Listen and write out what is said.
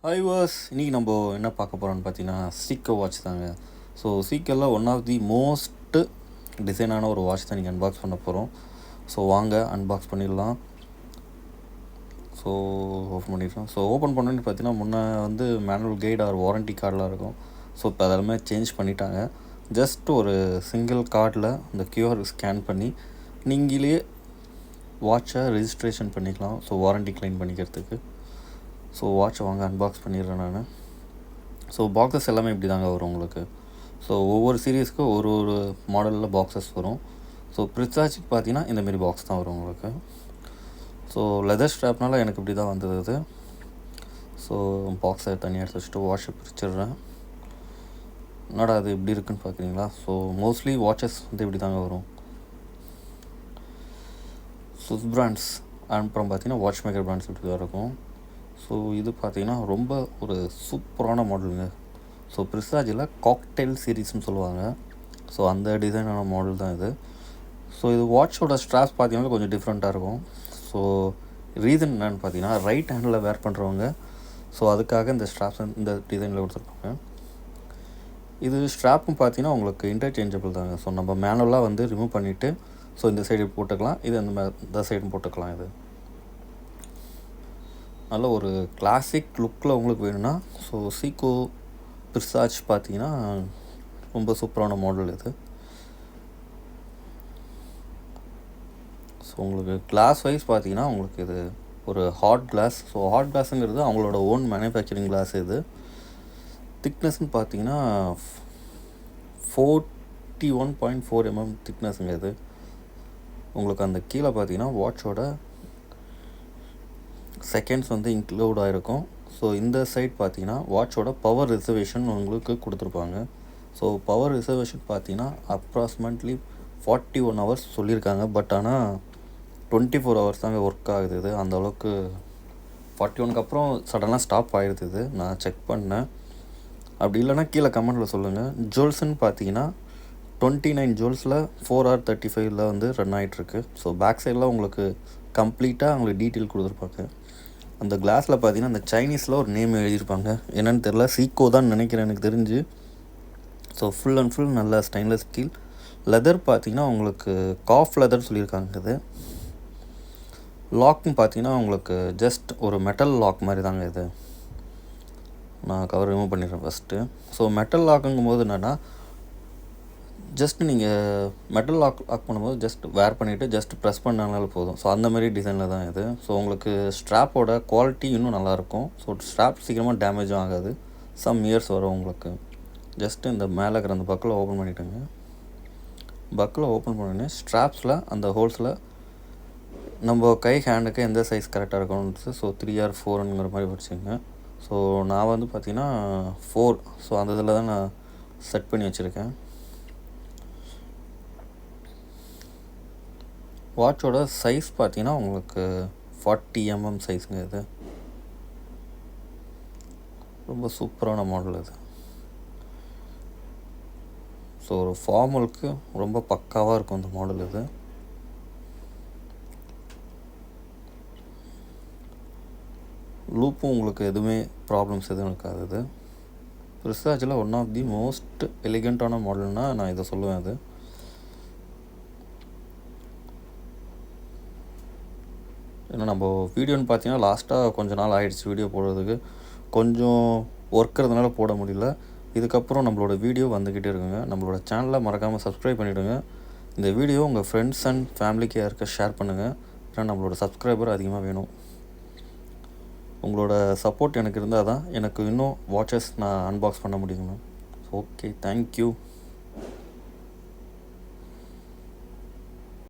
Hi was இன்றைக்கி நம்ம என்ன பார்க்க போகிறோம்னு பார்த்தீங்கன்னா சீக்கோ வாட்ச் தாங்க. ஸோ சீக்கோவில் ஒன் ஆஃப் தி மோஸ்ட்டு டிசைனான ஒரு வாட்ச் தான் நீங்கள் அன்பாக்ஸ் பண்ண போகிறோம். ஸோ வாங்க அன்பாக்ஸ் பண்ணிடலாம். ஸோ ஓப்பன் பண்ணிடுறோம். ஸோ ஓப்பன் பண்ணோன்னு பார்த்தீங்கன்னா முன்னே வந்து மேனுவல் கைட் ஆர் வாரண்ட்டி கார்டெலாம் இருக்கும். ஸோ இப்போ அதெல்லாமே சேஞ்ச் பண்ணிட்டாங்க. ஜஸ்ட் ஒரு சிங்கிள் கார்டில் இந்த கியூஆர் ஸ்கேன் பண்ணி நீங்களே வாட்சை ரெஜிஸ்ட்ரேஷன் பண்ணிக்கலாம். ஸோ வாரண்ட்டி கிளைம் பண்ணிக்கிறதுக்கு. ஸோ வாட்சை வாங்க அன்பாக்ஸ் பண்ணிடுறேன் நான். ஸோ பாக்ஸஸ் எல்லாமே இப்படி தாங்க வரும் உங்களுக்கு. ஸோ ஒவ்வொரு சீரீஸ்க்கும் ஒரு ஒரு மாடலில் பாக்ஸஸ் வரும். ஸோ ப்ரிசாச்சுக்கு பார்த்தீங்கன்னா இந்தமாரி பாக்ஸ் தான் வரும் உங்களுக்கு. ஸோ லெதர் ஸ்ட்ராப்னால எனக்கு இப்படி தான் வந்தது அது. ஸோ பாக்ஸை தனியாக எடுத்து வச்சுட்டு வாட்சை பிரிச்சிடுறேன். என்னடா அது இப்படி இருக்குன்னு பார்க்குறீங்களா? ஸோ மோஸ்ட்லி வாட்சஸ் வந்து இப்படி தாங்க வரும். சுஸ் பிராண்ட்ஸ் அப்புறம் பார்த்தீங்கன்னா வாட்ச் மேக்கர் பிராண்ட்ஸ் இப்படி தான் இருக்கும். ஸோ இது பார்த்திங்கன்னா ரொம்ப ஒரு சூப்பரான மாடலுங்க. ஸோ ப்ரிசாஜில் காக்டெயில் சீரீஸ்னு சொல்லுவாங்க. ஸோ அந்த டிசைனான மாடல் தான் இது. ஸோ இது வாட்சோட ஸ்ட்ராப்ஸ் பார்த்திங்கன்னா கொஞ்சம் டிஃப்ரெண்ட்டாக இருக்கும். ஸோ ரீசன் என்னென்னு பார்த்தீங்கன்னா ரைட் ஹேண்டில் வேர் பண்ணுறவங்க ஸோ அதுக்காக இந்த ஸ்ட்ராப்ஸ் இந்த டிசைனில் கொடுத்துருப்பாங்க. இது ஸ்ட்ராப்பும் பார்த்தீங்கன்னா உங்களுக்கு இன்டர்சேஞ்சபிள் தாங்க. ஸோ நம்ம மேனுவலாக வந்து ரிமூவ் பண்ணிவிட்டு ஸோ இந்த சைடு போட்டுக்கலாம், இது இந்த சைடும் போட்டுக்கலாம். இது நல்ல ஒரு கிளாசிக் லுக்கில் உங்களுக்கு வேணும்னா ஸோ சீக்கோ ப்ரிசாஜ் பார்த்தீங்கன்னா ரொம்ப சூப்பரான மாடல் இது. ஸோ உங்களுக்கு கிளாஸ் வைஸ் பார்த்தீங்கன்னா உங்களுக்கு இது ஒரு ஹாட் கிளாஸ். ஸோ ஹாட் கிளாஸுங்கிறது அவங்களோட ஓன் மேனுஃபேக்சரிங் கிளாஸ். இது திக்னஸ்ன்னு பார்த்தீங்கன்னா 41.4 mm திக்னஸ்ங்க. இது உங்களுக்கு அந்த கீழே பார்த்தீங்கன்னா வாட்சோட செகண்ட்ஸ் வந்து இன்க்ளூட் ஆகிருக்கும். ஸோ இந்த சைட் பார்த்தீங்கன்னா வாட்சோட பவர் ரிசர்வேஷன் உங்களுக்கு கொடுத்துருப்பாங்க. ஸோ பவர் ரிசர்வேஷன் பார்த்தீங்கன்னா அப்ராக்சிமேட்லி 41 hours சொல்லியிருக்காங்க. பட் ஆனால் 24 hours தாங்க ஒர்க் ஆகுது இது. அந்தளவுக்கு 41க்கு அப்புறம் சடனாக ஸ்டாப் ஆகிடுது இது. நான் செக் பண்ணேன். அப்படி இல்லைனா கீழே கமெண்டில் சொல்லுங்கள். ஜோல்ஸ்ன்னு பார்த்தீங்கன்னா 29 ஜோல்ஸில் 4h35 வந்து ரன் ஆகிட்டுருக்கு. ஸோ பேக் சைடில் உங்களுக்கு கம்ப்ளீட்டாக அவங்களுக்கு டீட்டெயில் கொடுத்துருப்பாங்க. அந்த கிளாஸில் பார்த்தீங்கன்னா அந்த சைனீஸில் ஒரு நேம் எழுதியிருப்பாங்க. என்னென்னு தெரில, சீக்கோ தான் நினைக்கிறேன் எனக்கு தெரிஞ்சு. ஸோ ஃபுல் அண்ட் ஃபுல் நல்ல ஸ்டெயின்லெஸ் ஸ்டீல். லெதர் பார்த்தீங்கன்னா உங்களுக்கு காஃப் லெதர் சொல்லியிருக்காங்க. இது லாக்னு பார்த்தீங்கன்னா உங்களுக்கு ஜஸ்ட் ஒரு மெட்டல் லாக் மாதிரி தாங்க இது. நான் கவர் ரிமூவ் பண்ணிடுறேன் ஃபஸ்ட்டு. ஸோ மெட்டல் லாக்குங்கும் போது என்னென்னா ஜஸ்ட் நீங்கள் மெட்டல் லாக் பண்ணும்போது ஜஸ்ட் வேர் பண்ணிவிட்டு ஜஸ்ட் ப்ரெஸ் பண்ணாலும் போதும். ஸோ அந்தமாரி டிசைனில் தான் இது. ஸோ உங்களுக்கு ஸ்ட்ராப்போட குவாலிட்டி இன்னும் நல்லாயிருக்கும். ஸோ ஸ்ட்ராப் சீக்கிரமாக டேமேஜும் ஆகாது. சம் இயர்ஸ் வரும் உங்களுக்கு. ஜஸ்ட்டு இந்த மேலே இருக்கிற அந்த பக்கில் ஓப்பன் பண்ணிவிட்டுங்க. பக்கில் ஓப்பன் பண்ணோடனே ஸ்ட்ராப்ஸில் அந்த ஹோல்ஸில் நம்ம கை ஹேண்டுக்கு எந்த சைஸ் கரெக்டாக இருக்கணும்னு ஸோ 3 or 4ங்கிற மாதிரி வச்சுங்க. ஸோ நான் வந்து பார்த்திங்கன்னா 4. ஸோ அந்த இதில் தான் நான் செட் பண்ணி வச்சுருக்கேன். வாட்சோட சைஸ் பார்த்தீங்கன்னா உங்களுக்கு 40 mm சைஸுங்க. இது ரொம்ப சூப்பரான மாடல் இது. ஸோ ஒரு ஃபார்மலுக்கு ரொம்ப பக்காவாக இருக்கும் இந்த மாடல் இது. லூப்பும் உங்களுக்கு எதுவுமே ப்ராப்ளம்ஸ் எதுவும் இருக்காது. இது ப்ரிசாஜில் ஒன் ஆஃப் தி மோஸ்ட் எலிகண்ட்டான மாடல்னால் நான் இதை சொல்லுவேன். அது ஏன்னா நம்ம வீடியோன்னு பார்த்தீங்கன்னா லாஸ்ட்டாக கொஞ்சம் நாள் ஆகிடுச்சு வீடியோ போடுறதுக்கு. கொஞ்சம் ஒர்க் இருந்தனால போட முடியல. இதுக்கப்புறம் நம்மளோட வீடியோ வந்துக்கிட்டே இருக்குங்க. நம்மளோட சேனலை மறக்காமல் சப்ஸ்கிரைப் பண்ணிவிடுங்க. இந்த வீடியோ உங்கள் ஃப்ரெண்ட்ஸ் அண்ட் ஃபேமிலிக்கு யாருக்க ஷேர் பண்ணுங்கள். ஏன்னா நம்மளோட சப்ஸ்கிரைபர் அதிகமாக வேணும். உங்களோட சப்போர்ட் எனக்கு இருந்தால் தான் எனக்கு இன்னும் வாட்சஸ் நான் அன்பாக்ஸ் பண்ண முடியுங்க. Okay, thank you.